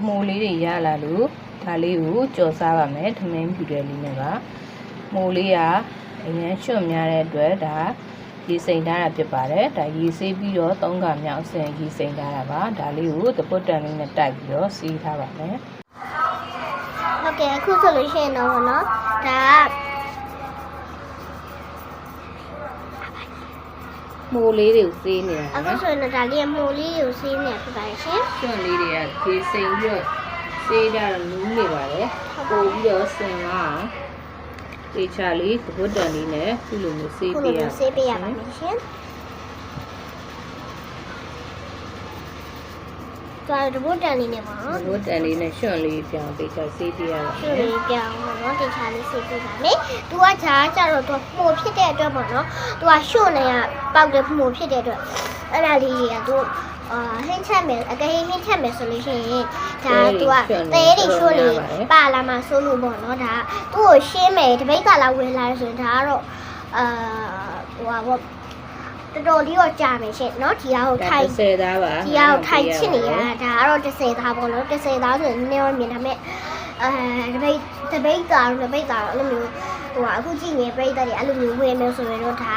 မိုးလေးတွေရလာလို့ဒါလေးကိုကြော်စားပါမယ်ထမင်းဖြူတယ်လေးနဲ့ပါမိုးလေးကအရင်ရွှွတ်များတဲ့အတွက်ဒါရေစိမ်ထားတာဖြစ်ပါတယ်ဒါရေဆေးပြီးတော့3ခါမြောက်အစင်ရေစိမ်ထားတာပါဒါလေးကိုတပုတ်တန်လေးနဲ့တိုက်ပြီးတော့စီးထားပါမယ်ဟုတ်ကဲ့အခုဆိုလို့ရှိရင်တော့ဗောနော်ဒါမိုးလေးတွေကိုစေးနေတာအခုဆိုရင်ဒါလေးမိုးလေးကိုစေးနေတာဖြစ်ပါတယ်ရှင်ရွှွတ်လေးတွေကရေစိမ်ပြီးတော့စေးကြတော့နူးနေပါတယ်ပို့ပြီးတော့စင်အောင်တေချာလေးတပုတ်တန်လေးနဲ့ခုလိုမျိုးစေးပေးရပါမယ်ရှင်ဒါတပုတ်တန်လေးနဲ့ပါနော်တပုတ်တန်လေးနဲ့ရွှွတ်လေးပြောင်းတေချာစေးပေးရပါမယ်ရွှွတ်လေးပြောင်းပါနော်တေချာလေးစေးပေးပါမယ်သူကဂျားကြတော့သူမှုဖြစ်တဲ့အတွက်ပေါ့နော်သူကရွှွတ်နေရပေါက်တဲ့မှုဖြစ်တဲ့အတွက်အဲ့ဒါလေးကသူဟင်းချက်မယ်အကယ်ဟင်းချက်မယ်ဆိုလို့ရှိရင်ဒါသူကတဲတွေရွှွတ်လေးပါလာမှဆိုလို့ပေါ့နော်ဒါသူ့ကိုရှင်းမယ်တပိတ်ကလာဝင်လာဆိုရင်ဒါကတော့ဟိုပါတော်တော်လေးတော့ကြာမယ်ရှင်เนาะဒီဟာကိုထိုင်10သားပါဒီဟာကိုထိုင်ချစ်နေရတာဒါကတော့10သားပေါ့နော်10သားဆိုရင်နည်းနည်းတော့မြင်ဒါပေမဲ့တပိတ်ကတော့အဲ့လိုမျိုးဟိုအခုကြည့်နေပြိတ္တတွေအဲ့လိုမျိုးဝင်မယ်ဆိုရင်တော့ဒါ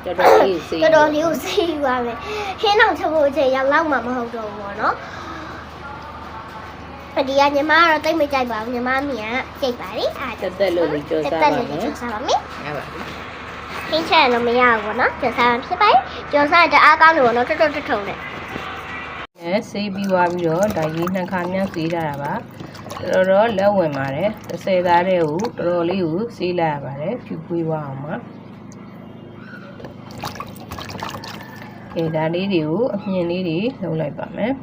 တော်တော်လေးစေးပါမယ်ခင်းအောင်ချက်ဖို့အချိန်ရောက်လောက်မှမဟုတ်တော့ဘူးပေါ့နော်ဒီကညီမကတော့တိတ်မကြိုက်ပါဘူးညီမအမြင်ကကြိတ်ပါလေတက်လို့လေးကြော်စားပါမယ်ကြော်စားပါမယ်ဟုတ်ပါခင်းချက်တော့မရဘူးပေါ့နော်ကြော်စားဖြစ်ပါတယ်ကြော်စားတအားကောင်းတယ်ပေါ့နော်တွတ်ထုံနဲ့ဆေးပြီးသွားပြီးတော့ဒါရေ2ခါမြောက်စေးထားတာပါတော်တော်လက်ဝင်ပါတယ်30သားတဲ့ကိုတော်တော်လေးကိုစေးလိုက်ရပါတယ်ဖြူပွေးသွားအောင်ပါဒါလေးတွေကိုအမြင်လေးတွေလုပ်လိုက်ပါမယ်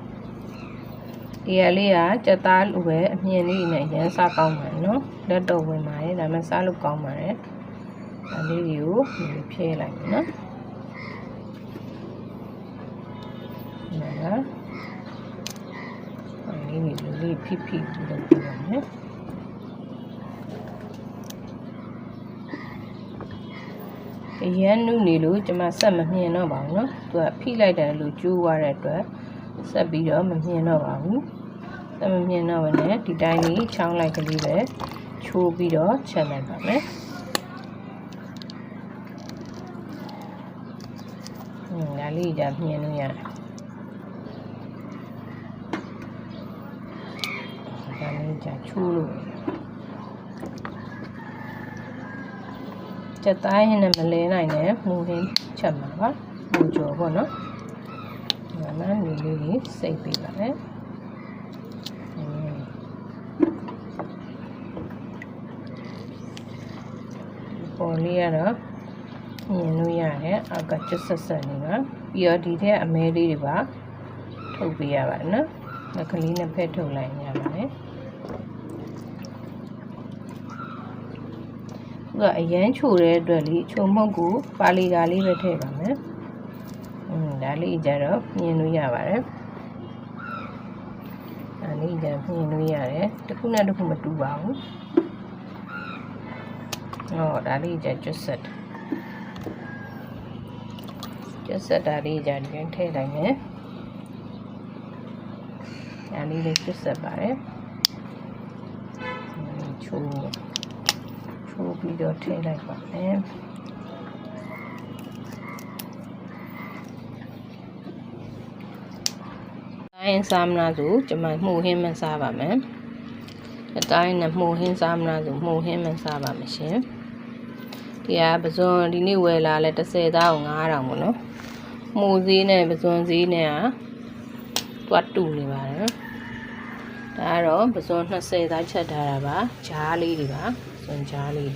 ဒီရလေးကကြက်သားလိုပဲအမြင်လေးနဲ့ရမ်းစားကောင်းပါနော်လက်တော့ဝင်ပါတယ်ဒါမှစားလို့ကောင်းပါတယ်ဒါလေးတွေကိုဖြဲလိုက်မယ်နော်လေးလေးဖိလုပ်ပြပါမယ်အရင်နုနေလို့ကျွန်မဆက်မမြင်တော့ပါဘူးเนาะသူကဖိလိုက်တယ်လို့ကျိုးသွားတဲ့အတွက်ဆက်ပြီးတော့မမြင်တော့ပါဘူးဆက်မမြင်တော့ဘဲနဲ့ဒီတိုင်းလေးချောင်းလိုက်ကလေးပဲချိုးပြီးတော့ချက်လိုက်ပါမယ်ဒါလေးじゃမြင်လို့ရတယ်ဒါလေးじゃချိုးလို့ချက်သားရင်နဲ့မလဲနိုင်နဲ့မူရင်းချက်မှာပါမူကြော်ပေါ့နော်ဒါမှနေလေးကြီးစိတ်ပေးပါမယ်ပေါ်လေးကတော့မြင်လို့ရတယ်အောက်ကကျွတ်ဆက်နေပါပြီးတော့ဒီထက်အမဲလေးတွေပါထုတ်ပေးရပါတယ်နော်ငါကလေးနဲ့ဖက်ထုတ်လိုက်ရပါတယ်အရန်ချိုတဲ့အတွက်လေချုံမုတ်ကိုပါလီကာလေးပဲထည့်ပါမယ်ဒါလေးကြတော့မြင်လို့ရပါတယ်ဒါလေးကြမြင်လို့ရတယ်တစ်ခုနဲ့တစ်ခုမတူပါဘူးဒါလေးကြကျွတ်ဆက်ဒါလေးကြဒီထည့်လိုက်မယ်ဒါလေးလေးကျွတ်ဆက်ပါတယ်ချိုးပြီးတော့ထည့်လိုက်ပါမယ်တိုင်းစားမလားဆိုကျွန်မမှုဟင်းမစားပါမယ်အတိုင်းနဲ့မှုဟင်းစားမလားဆိုမှုဟင်းမစားပါမယ်ရှင်ဒီကပဇွန်ဒီနေ့ဝယ်လာလဲ30သားကို9000ပေါ့နော်မှုစည်းနဲ့ပဇွန်စည်းနဲ့တွတ်တူနေပါတယ်ဒါကတော့ပဇွန်20သားချက်ထားတာပါဂျားလေးတွေပါပဇွန်ဂျားလေး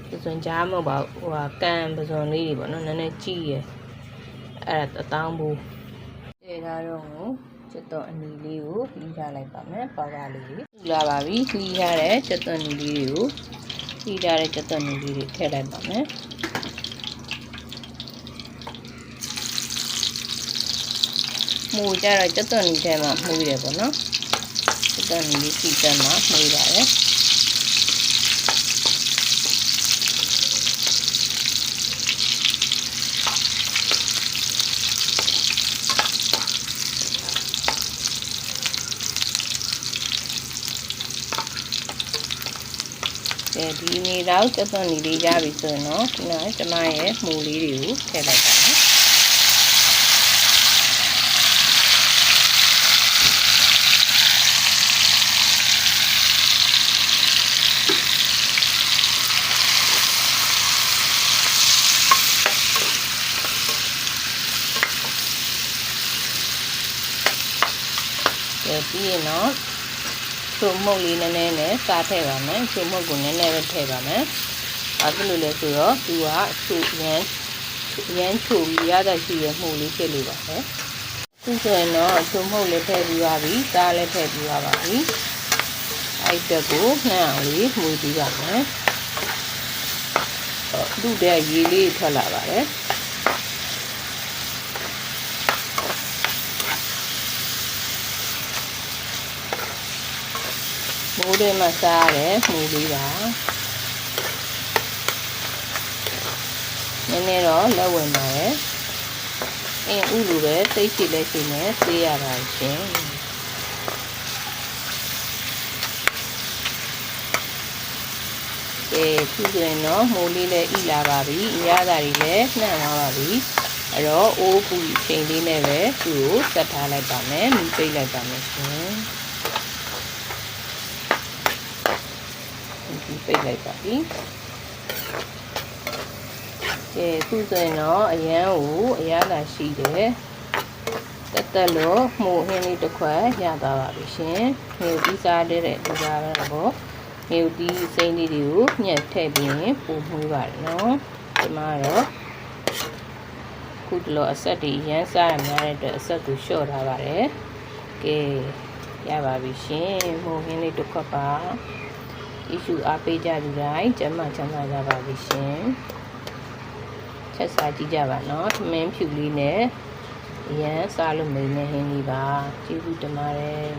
ပဇွန်ကြားမဟုတ်ပါဘူးဟိုကန်ပဇွန်လေးတွေပေါ့နော်နည်းနည်းကြီးရယ်အဲ့ဒါ1000ဘူးထည့်ထားတော့ကျက်တော့အနီလေးကိုလှီးထားလိုက်ပါမယ်ပေါက်ရလေးလှီးလာပါပြီလှီးထားတဲ့ကျက်တော့အနီလေးတွေကိုလှီးထားတဲ့ကျက်တော့အနီလေးတွေထည့်လိုက်ပါမယ်မှုကြတော့ကျက်တော့အနီထဲမှာမှုရတယ်ပေါ့နော်ကျက်တော့အနီလေးစီတက်မှာမှုရတယ် ဒီနေတော့ကြက်သွန်နီလေးရပြီဆိုရင်တော့ဒီမှာကျမရဲ့မှုလေးတွေကိုထည့်လိုက်ပါမယ်ပြီးရင်တော့ချိုမုတ်လေးနည်းနည်းနဲ့စားထည့်ပါမယ်ချိုမုတ်ကိုနည်းနည်းပဲထည့်ပါမယ်ဘာဖြစ်လို့လဲဆိုတော့သူကချိုရမ်းချိုပြီးရတဲ့ရှိရမှုလေးဖြစ်လို့ပါပဲခုဆိုရင်တော့ချိုမုတ်လေးထည့်ပြီးပါပြီစားလည်းထည့်ပြီးပါပြီအဲ့တက်ကိုနှမ်းအောင်လေးမှုပြီးပါမယ်သူ့တဲ့ရေလေးထွက်လာပါတယ်မိုးတွေမှာစားရတယ်မှုလေးပါနည်းနည်းတော့လက်ဝင်ပါတယ်ဥလိုပဲသိရှိလက်ရှိနဲ့ဆေးရတာရှင်ခုဆိုရင်တော့မိုးလေးလည်းဣလာပါပြီအရသာတွေလည်းနှံ့သွားပါပြီအဲ့တော့အိုးပူချိန်လေးနဲ့ပဲသူ့ကိုဆက်ထားလိုက်ပါမယ်မီးပိတ်လိုက်ပါမယ်ရှင်ပိတ်လိုက်ပါပြီခုဆိုရင်တော့အရန်ကိုအရသာရှိတယ်တက်လို့မှုဟင်းလေးတစ်ခွက်ရသွားပါပြီရှင်မြို့တီးစားတဲ့ဒီစားတော့မြို့တီးစိမ့်လေးတွေကိုညှက်ထည့်ပြီးပို့မှုပါတယ်နော်ဒီမှာတော့ခုတလို့အဆက်တွေရမ်းစားရများတဲ့အတွက်အဆက်ကိုလျှော့ထားပါတယ်ရပါပြီရှင်မှုဟင်းလေးတစ်ခွက်ပါissue အားပေးကြသူတိုင်းကျမကြပါပြီရှင်ချက်စားကြည့်ကြပါနော်သမင်းဖြူလေးနဲ့အရန်စားလို့မိနေဟင်းလေးပါကျေးဇူးတင်ပါတယ်